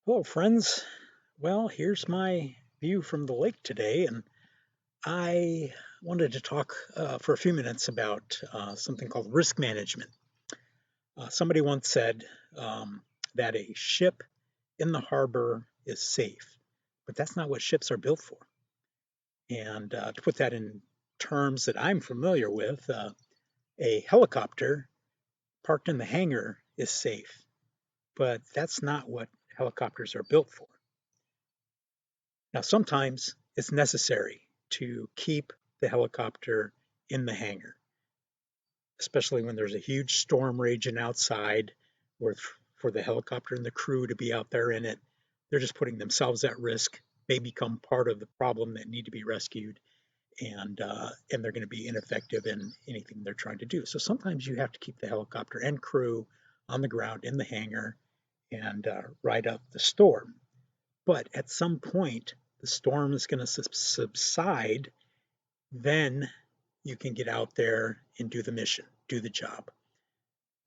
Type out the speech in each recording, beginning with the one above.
Hello, friends. Well, here's my view from the lake today, and I wanted to talk for a few minutes about something called risk management. Somebody once said that a ship in the harbor is safe, but that's not what ships are built for. And to put that in terms that I'm familiar with, a helicopter parked in the hangar is safe, but that's not what helicopters are built for. Now, sometimes it's necessary to keep the helicopter in the hangar, especially when there's a huge storm raging outside, or for the helicopter and the crew to be out there in it, they're just putting themselves at risk. They become part of the problem that need to be rescued, and they're going to be ineffective in anything they're trying to do. So sometimes you have to keep the helicopter and crew on the ground in the hangar and ride out the storm. But at some point, the storm is going to subside. Then you can get out there and do the mission, do the job.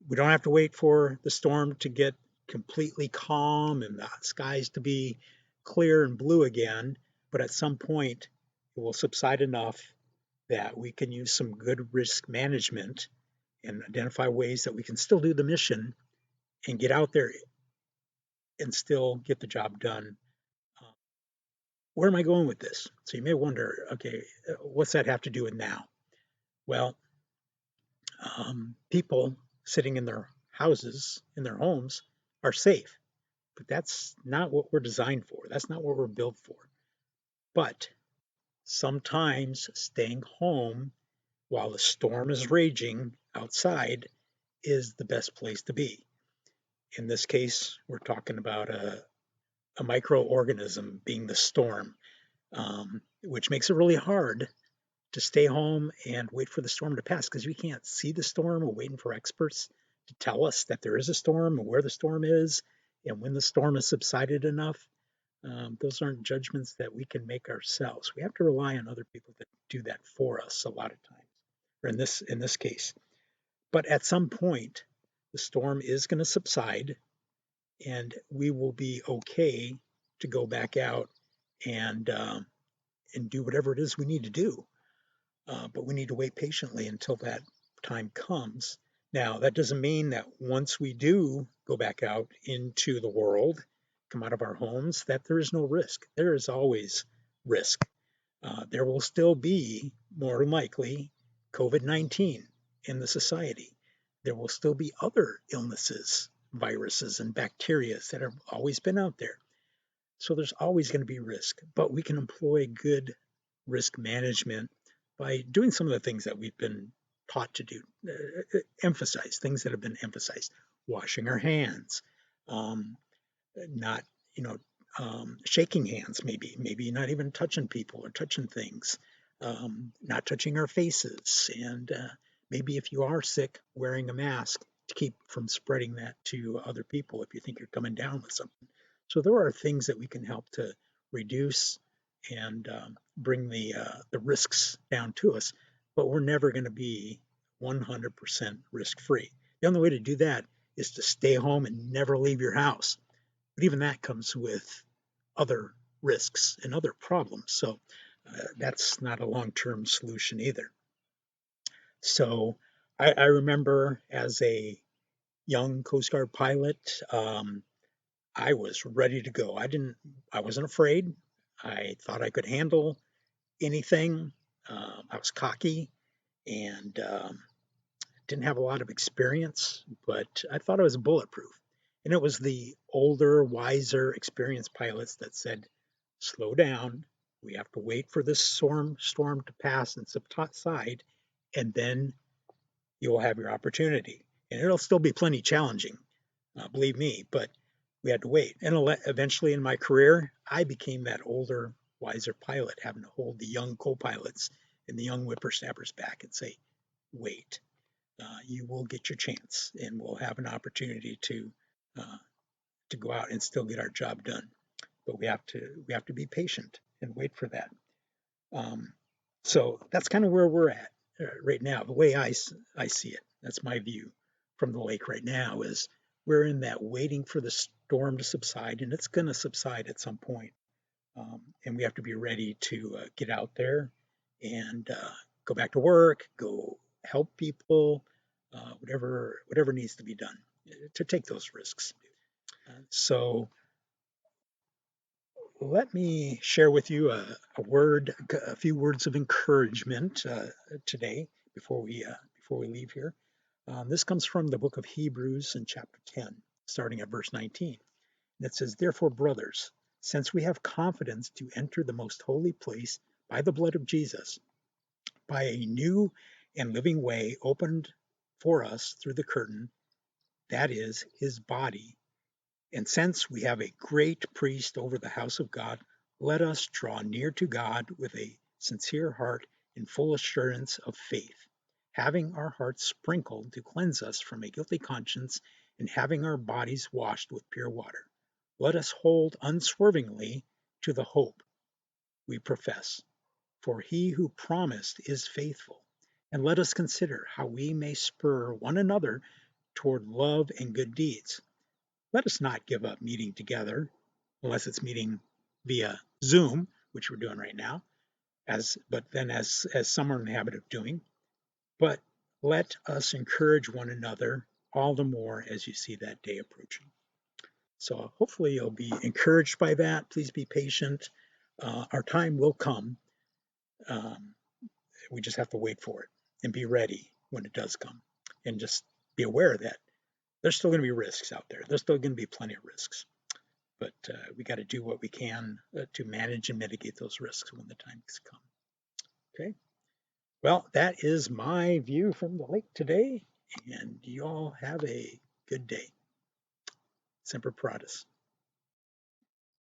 We don't have to wait for the storm to get completely calm and the skies to be clear and blue again. But at some point, it will subside enough that we can use some good risk management and identify ways that we can still do the mission and get out there and still get the job done. Where am I going with this? So you may wonder, okay, what's that have to do with now? Well, people sitting in their houses, in their homes, are safe, but that's not what we're designed for. That's not what we're built for. But sometimes staying home while the storm is raging outside is the best place to be. In this case, we're talking about a microorganism being the storm, which makes it really hard to stay home and wait for the storm to pass because we can't see the storm. We're waiting for experts to tell us that there is a storm and where the storm is and when the storm has subsided enough. Those aren't judgments that we can make ourselves. We have to rely on other people that do that for us a lot of times, or in this case. But at some point, the storm is going to subside, and we will be okay to go back out and and do whatever it is we need to do. But we need to wait patiently until that time comes. Now, that doesn't mean that once we do go back out into the world, come out of our homes, that there is no risk. There is always risk. There will still be, more than likely, COVID 19 in the society. There will still be other illnesses, viruses, and bacteria that have always been out there. So there's always going to be risk, but we can employ good risk management by doing some of the things that we've been taught to do, emphasize things that have been emphasized, washing our hands, um, not, you know, shaking hands, maybe not even touching people or touching things, not touching our faces, and maybe if you are sick, wearing a mask to keep from spreading that to other people if you think you're coming down with something. So there are things that we can help to reduce and bring the risks down to us, but we're never going to be 100% risk free. The only way to do that is to stay home and never leave your house. But even that comes with other risks and other problems. So that's not a long term solution either. So I remember as a young Coast Guard pilot, I was ready to go. I wasn't afraid. I thought I could handle anything. I was cocky and didn't have a lot of experience, but I thought I was bulletproof. And it was the older, wiser, experienced pilots that said, slow down. We have to wait for this storm to pass and subside, and then you'll have your opportunity. And it'll still be plenty challenging, believe me, but we had to wait. And eventually in my career, I became that older, wiser pilot, having to hold the young co pilots and the young whippersnappers back and say, wait, you will get your chance and we'll have an opportunity uh, to go out and still get our job done. But we have to be patient and wait for that. Um, so that's kind of where we're at right now. The way I see it, that's my view from the lake right now is we're in that waiting for the storm to subside, and it's going to subside at some point. And we have to be ready to get out there and go back to work, go help people, whatever needs to be done to take those risks. So let me share with you a few words of encouragement today before we leave here. This comes from the book of Hebrews in chapter 10, starting at verse 19. And it says, "Therefore, brothers, since we have confidence to enter the most holy place by the blood of Jesus, by a new and living way opened for us through the curtain, that is, his body, and since we have a great priest over the house of God, let us draw near to God with a sincere heart in full assurance of faith, having our hearts sprinkled to cleanse us from a guilty conscience, and having our bodies washed with pure water. Let us hold unswervingly to the hope we profess, for he who promised is faithful. And let us consider how we may spur one another toward love and good deeds. Let us not give up meeting together, unless it's meeting via Zoom, which we're doing right now, as some are in the habit of doing. But let us encourage one another all the more as you see that day approaching." So hopefully you'll be encouraged by that. Please be patient. Our time will come. Um, we just have to wait for it and be ready when it does come. And just be aware that there's still going to be risks out there. There's still going to be plenty of risks. But we got to do what we can to manage and mitigate those risks when the times come. Okay. Well, that is my view from the lake today. And you all have a good day. Semper Paratus.